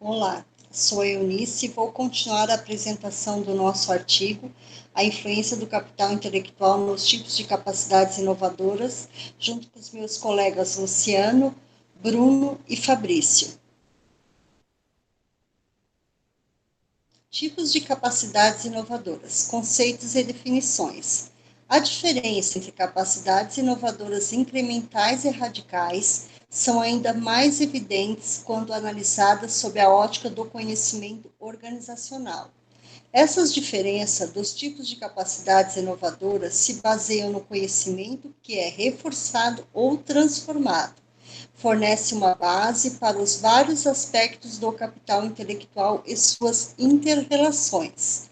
Olá, sou Eunice e vou continuar a apresentação do nosso artigo A Influência do Capital Intelectual nos Tipos de Capacidades Inovadoras, junto com os meus colegas Luciano, Bruno e Fabrício. Tipos de capacidades inovadoras, conceitos e definições. A diferença entre capacidades inovadoras incrementais e radicais são ainda mais evidentes quando analisadas sob a ótica do conhecimento organizacional. Essas diferenças dos tipos de capacidades inovadoras se baseiam no conhecimento que é reforçado ou transformado. Fornece uma base para os vários aspectos do capital intelectual e suas interrelações.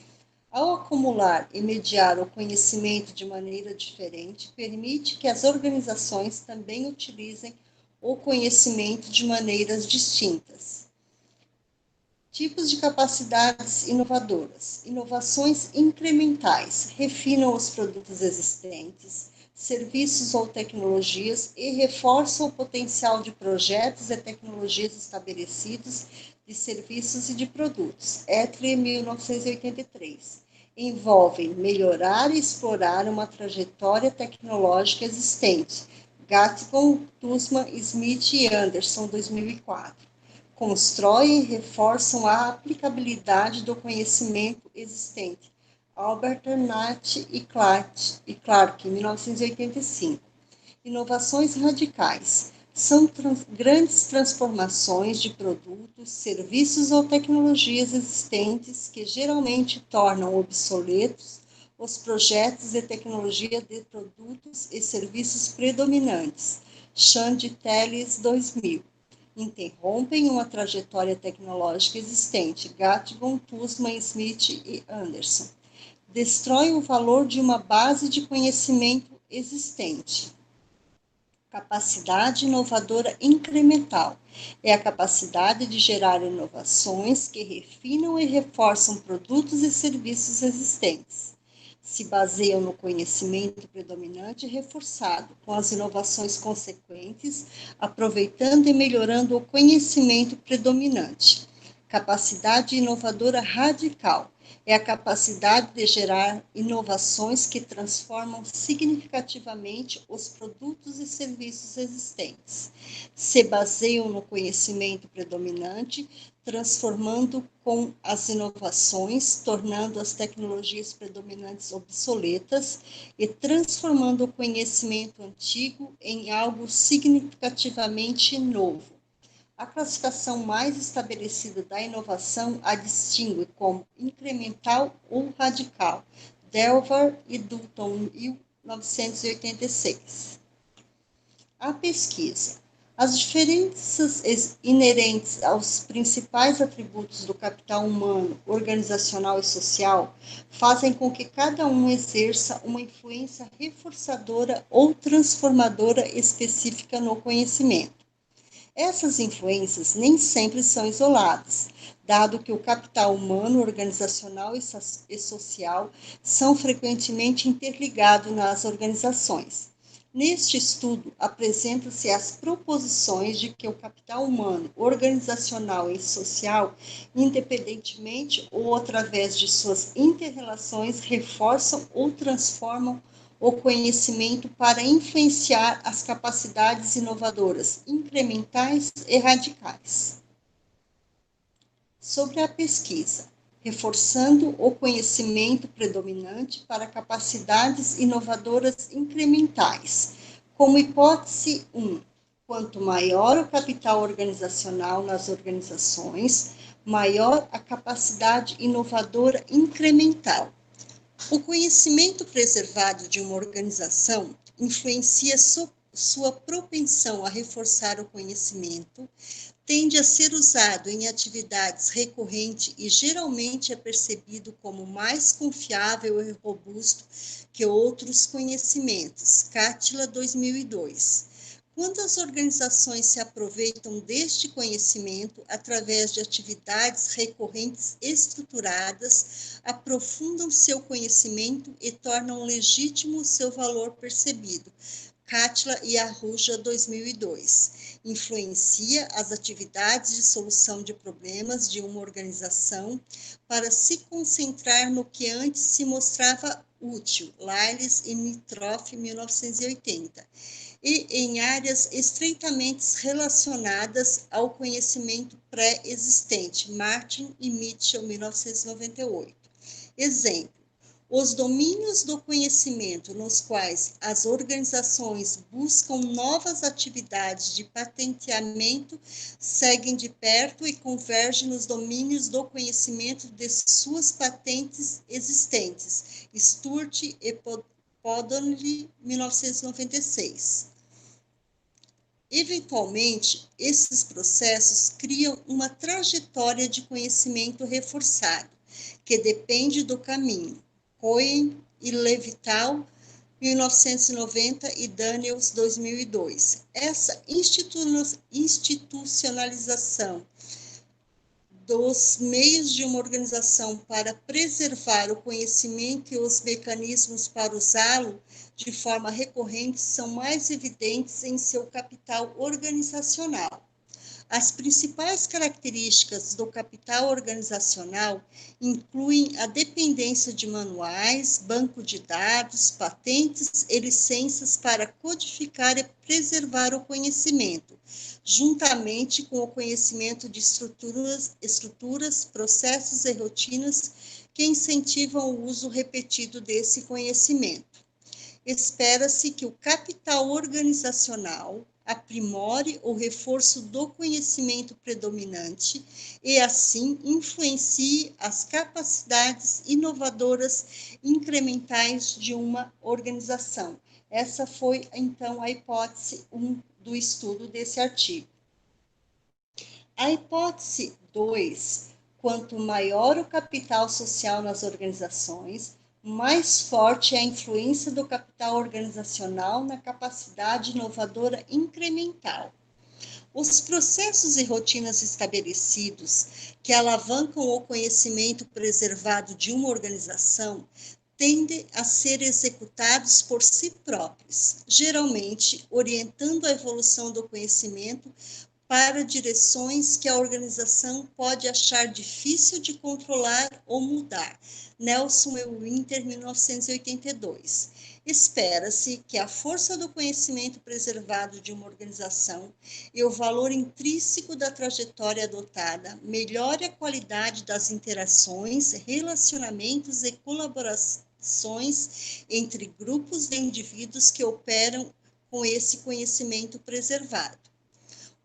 Ao acumular e mediar o conhecimento de maneira diferente, permite que as organizações também utilizem o conhecimento de maneiras distintas. Tipos de capacidades inovadoras. Inovações incrementais refinam os produtos existentes, serviços ou tecnologias e reforçam o potencial de projetos e tecnologias estabelecidos de serviços e de produtos. Etly, 1983. Envolvem melhorar e explorar uma trajetória tecnológica existente. Gatton, Tussman, Smith e Anderson, 2004. Constroem e reforçam a aplicabilidade do conhecimento existente. Albert Nath e Clark, 1985. Inovações radicais. São grandes transformações de produtos, serviços ou tecnologias existentes que geralmente tornam obsoletos os projetos e tecnologia de produtos e serviços predominantes. Xande Telles, 2000. Interrompem uma trajetória tecnológica existente. Gatton, Tussman, Smith e Anderson. Destroem o valor de uma base de conhecimento existente. Capacidade inovadora incremental. É a capacidade de gerar inovações que refinam e reforçam produtos e serviços existentes. Se baseiam no conhecimento predominante e reforçado, com as inovações consequentes, aproveitando e melhorando o conhecimento predominante. Capacidade inovadora radical. É a capacidade de gerar inovações que transformam significativamente os produtos e serviços existentes. Se baseiam no conhecimento predominante, transformando com as inovações, tornando as tecnologias predominantes obsoletas e transformando o conhecimento antigo em algo significativamente novo. A classificação mais estabelecida da inovação a distingue como incremental ou radical. Delvar e Dutton, 1986. A pesquisa. As diferenças inerentes aos principais atributos do capital humano, organizacional e social fazem com que cada um exerça uma influência reforçadora ou transformadora específica no conhecimento. Essas influências nem sempre são isoladas, dado que o capital humano, organizacional e social são frequentemente interligados nas organizações. Neste estudo, apresentam-se as proposições de que o capital humano, organizacional e social, independentemente ou através de suas interrelações, reforçam ou transformam o conhecimento para influenciar as capacidades inovadoras, incrementais e radicais. Sobre a pesquisa, reforçando o conhecimento predominante para capacidades inovadoras incrementais, como hipótese 1. Quanto maior o capital organizacional nas organizações, maior a capacidade inovadora incremental. O conhecimento preservado de uma organização influencia sua propensão a reforçar o conhecimento, tende a ser usado em atividades recorrentes e geralmente é percebido como mais confiável e robusto que outros conhecimentos. Cátila, 2002. Quando as organizações se aproveitam deste conhecimento através de atividades recorrentes estruturadas, aprofundam seu conhecimento e tornam legítimo seu valor percebido. Cátila e Arruja, 2002. influencia as atividades de solução de problemas de uma organização para se concentrar no que antes se mostrava útil, Lyles e Mitroff, 1980, e em áreas estreitamente relacionadas ao conhecimento pré-existente, Martin e Mitchell, 1998. Exemplo: os domínios do conhecimento nos quais as organizações buscam novas atividades de patenteamento seguem de perto e convergem nos domínios do conhecimento de suas patentes existentes. Sturt e Podolny, 1996. Eventualmente, esses processos criam uma trajetória de conhecimento reforçado, que depende do caminho. Cohen e Levital, 1990, e Daniels, 2002. Essa institucionalização dos meios de uma organização para preservar o conhecimento e os mecanismos para usá-lo de forma recorrente são mais evidentes em seu capital organizacional. As principais características do capital organizacional incluem a dependência de manuais, banco de dados, patentes e licenças para codificar e preservar o conhecimento, juntamente com o conhecimento de estruturas, processos e rotinas que incentivam o uso repetido desse conhecimento. Espera-se que o capital organizacional aprimore o reforço do conhecimento predominante e, assim, influencie as capacidades inovadoras incrementais de uma organização. Essa foi, então, a hipótese 1 do estudo desse artigo. A hipótese 2, quanto maior o capital social nas organizações, mais forte é a influência do capital organizacional na capacidade inovadora incremental. Os processos e rotinas estabelecidos que alavancam o conhecimento preservado de uma organização tendem a ser executados por si próprios, geralmente orientando a evolução do conhecimento para direções que a organização pode achar difícil de controlar ou mudar. Nelson e Winter, 1982. Espera-se que a força do conhecimento preservado de uma organização e o valor intrínseco da trajetória adotada melhore a qualidade das interações, relacionamentos e colaborações entre grupos de indivíduos que operam com esse conhecimento preservado.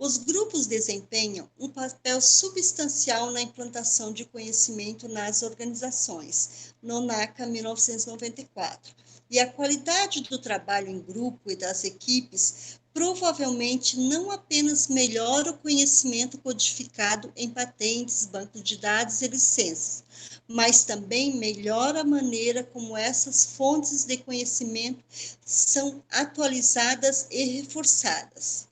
Os grupos desempenham um papel substancial na implantação de conhecimento nas organizações, Nonaka, 1994. E a qualidade do trabalho em grupo e das equipes provavelmente não apenas melhora o conhecimento codificado em patentes, bancos de dados e licenças, mas também melhora a maneira como essas fontes de conhecimento são atualizadas e reforçadas.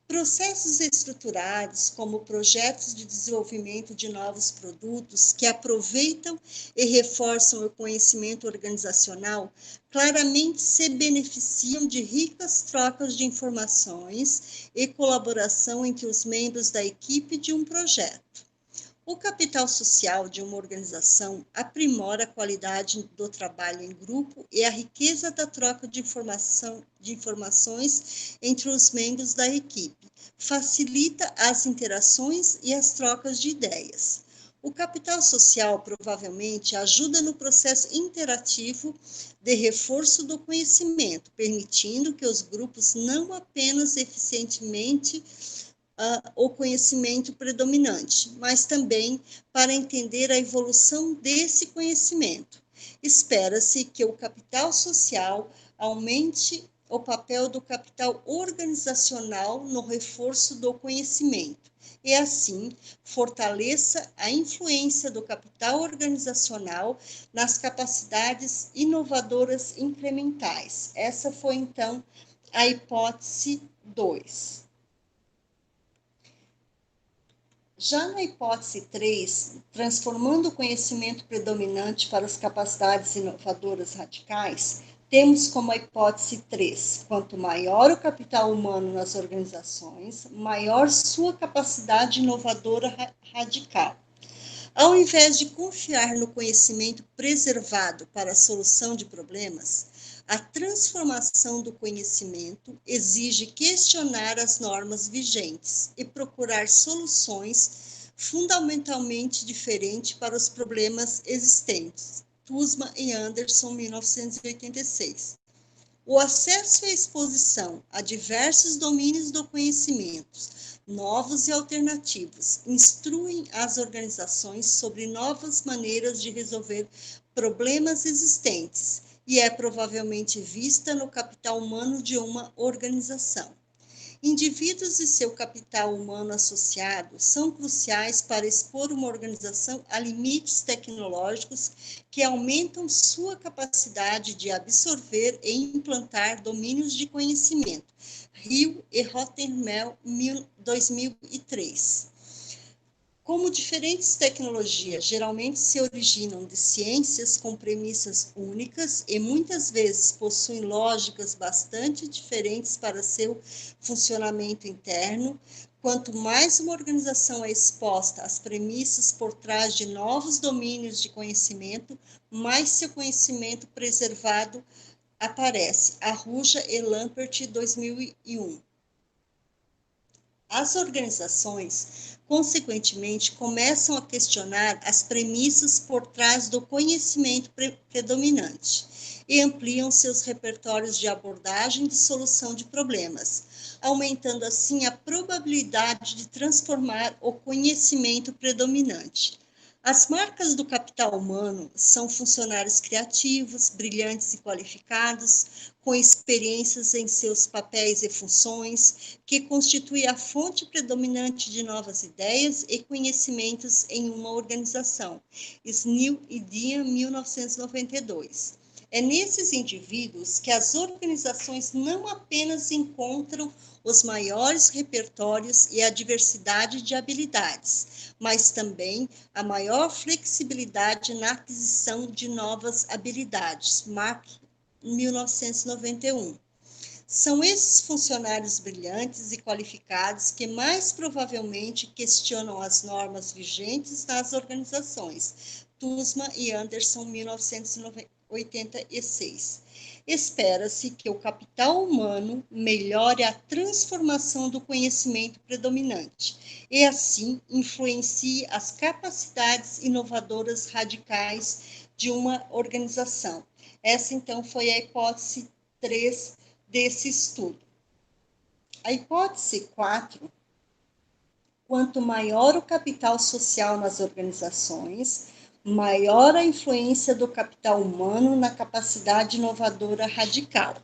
Processos estruturados, como projetos de desenvolvimento de novos produtos que aproveitam e reforçam o conhecimento organizacional, claramente se beneficiam de ricas trocas de informações e colaboração entre os membros da equipe de um projeto. O capital social de uma organização aprimora a qualidade do trabalho em grupo e a riqueza da troca de informações entre os membros da equipe, facilita as interações e as trocas de ideias. O capital social provavelmente ajuda no processo interativo de reforço do conhecimento, permitindo que os grupos não apenas eficientemente o conhecimento predominante, mas também para entender a evolução desse conhecimento. Espera-se que o capital social aumente o papel do capital organizacional no reforço do conhecimento e, assim, fortaleça a influência do capital organizacional nas capacidades inovadoras incrementais. Essa foi, então, a hipótese 2. Já na hipótese 3, transformando o conhecimento predominante para as capacidades inovadoras radicais, Temos como a hipótese 3, quanto maior o capital humano nas organizações, maior sua capacidade inovadora radical. Ao invés de confiar no conhecimento preservado para a solução de problemas, a transformação do conhecimento exige questionar as normas vigentes e procurar soluções fundamentalmente diferentes para os problemas existentes. Tusma e Anderson, 1986. O acesso e a exposição a diversos domínios do conhecimento, novos e alternativos, instruem as organizações sobre novas maneiras de resolver problemas existentes e é provavelmente vista no capital humano de uma organização. Indivíduos e seu capital humano associado são cruciais para expor uma organização a limites tecnológicos que aumentam sua capacidade de absorver e implantar domínios de conhecimento. Hill e Rothermel, 2003. Como diferentes tecnologias geralmente se originam de ciências com premissas únicas e muitas vezes possuem lógicas bastante diferentes para seu funcionamento interno, quanto mais uma organização é exposta às premissas por trás de novos domínios de conhecimento, mais seu conhecimento preservado aparece. Arruja e Lampert, 2001. As organizações, consequentemente, começam a questionar as premissas por trás do conhecimento predominante e ampliam seus repertórios de abordagem de solução de problemas, aumentando assim a probabilidade de transformar o conhecimento predominante. As marcas do capital humano são funcionários criativos, brilhantes e qualificados, com experiências em seus papéis e funções, que constitui a fonte predominante de novas ideias e conhecimentos em uma organização. Sneal e Dean, 1992. É nesses indivíduos que as organizações não apenas encontram os maiores repertórios e a diversidade de habilidades, mas também a maior flexibilidade na aquisição de novas habilidades. Mark, 1991. São esses funcionários brilhantes e qualificados que mais provavelmente questionam as normas vigentes nas organizações. Tusma e Anderson, 1986. Espera-se que o capital humano melhore a transformação do conhecimento predominante e, assim, influencie as capacidades inovadoras radicais de uma organização. Essa, então, foi a hipótese 3 desse estudo. A hipótese 4, quanto maior o capital social nas organizações, maior a influência do capital humano na capacidade inovadora radical.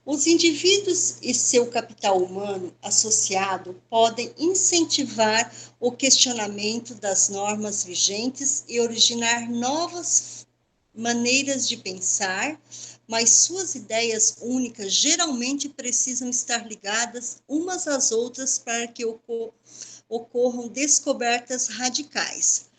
Os indivíduos e seu capital humano associado podem incentivar o questionamento das normas vigentes e originar novas maneiras de pensar, mas suas ideias únicas geralmente precisam estar ligadas umas às outras para que ocorram descobertas radicais.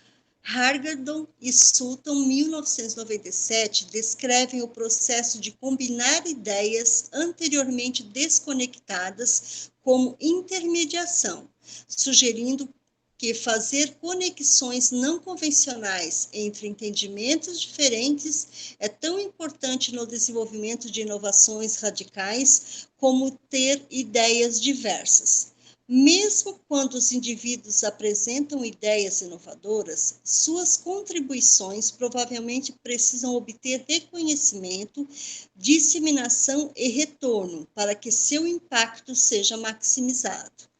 Hagedorn e Sutton, 1997, descrevem o processo de combinar ideias anteriormente desconectadas como intermediação, sugerindo que fazer conexões não convencionais entre entendimentos diferentes é tão importante no desenvolvimento de inovações radicais como ter ideias diversas. Mesmo quando os indivíduos apresentam ideias inovadoras, suas contribuições provavelmente precisam obter reconhecimento, disseminação e retorno para que seu impacto seja maximizado.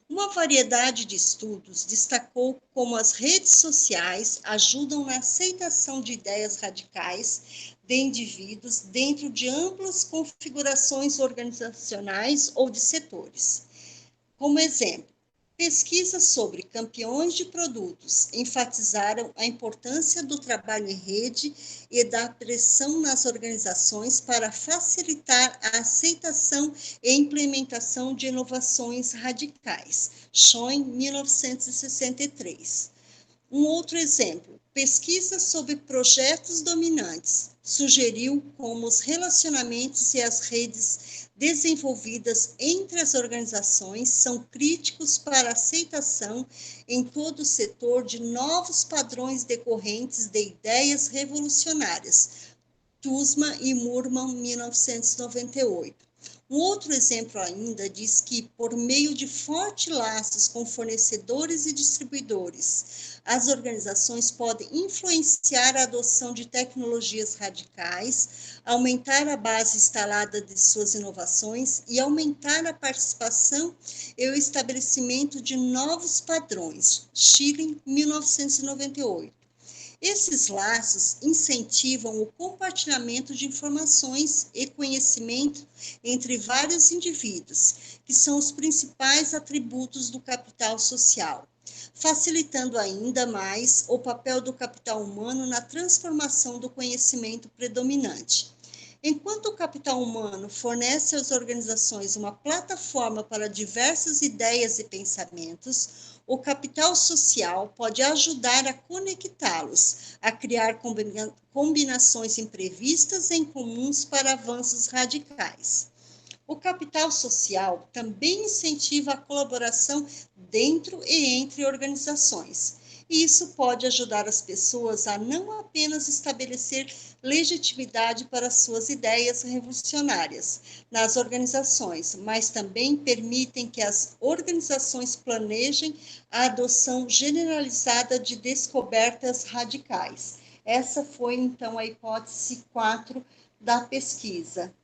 Uma variedade de estudos destacou como as redes sociais ajudam na aceitação de ideias radicais de indivíduos dentro de amplas configurações organizacionais ou de setores. Como exemplo, pesquisas sobre campeões de produtos enfatizaram a importância do trabalho em rede e da pressão nas organizações para facilitar a aceitação e implementação de inovações radicais. Schoen, 1963. Um outro exemplo, pesquisas sobre projetos dominantes sugeriu como os relacionamentos e as redes desenvolvidas entre as organizações são críticos para a aceitação em todo o setor de novos padrões decorrentes de ideias revolucionárias. Tusma e Murman, 1998. Um outro exemplo ainda diz que, por meio de fortes laços com fornecedores e distribuidores, as organizações podem influenciar a adoção de tecnologias radicais, aumentar a base instalada de suas inovações e aumentar a participação e o estabelecimento de novos padrões. Schilling, 1998. Esses laços incentivam o compartilhamento de informações e conhecimento entre vários indivíduos, que são os principais atributos do capital social, facilitando ainda mais o papel do capital humano na transformação do conhecimento predominante. Enquanto o capital humano fornece às organizações uma plataforma para diversas ideias e pensamentos, o capital social pode ajudar a conectá-los, a criar combinações imprevistas em comuns para avanços radicais. O capital social também incentiva a colaboração dentro e entre organizações. E isso pode ajudar as pessoas a não apenas estabelecer legitimidade para suas ideias revolucionárias nas organizações, mas também permitem que as organizações planejem a adoção generalizada de descobertas radicais. Essa foi, então, a hipótese 4 da pesquisa.